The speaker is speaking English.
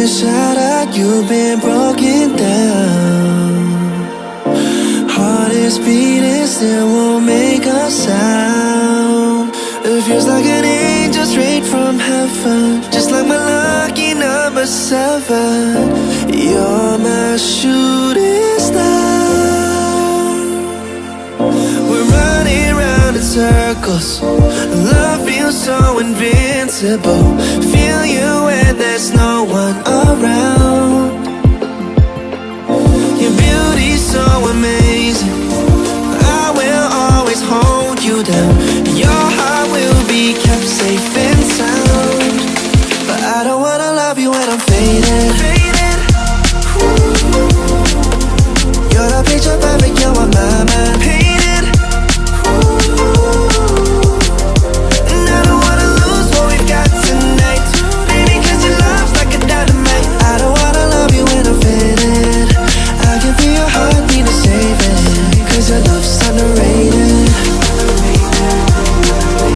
been shattered, you've been broken down. Heart is beating, still won't make a sound. It feels like an angel straight from heaven, just like my lucky number 7. You're my shooting star. We're running round in circles, love feels so invincible. Feel you when there's no one around.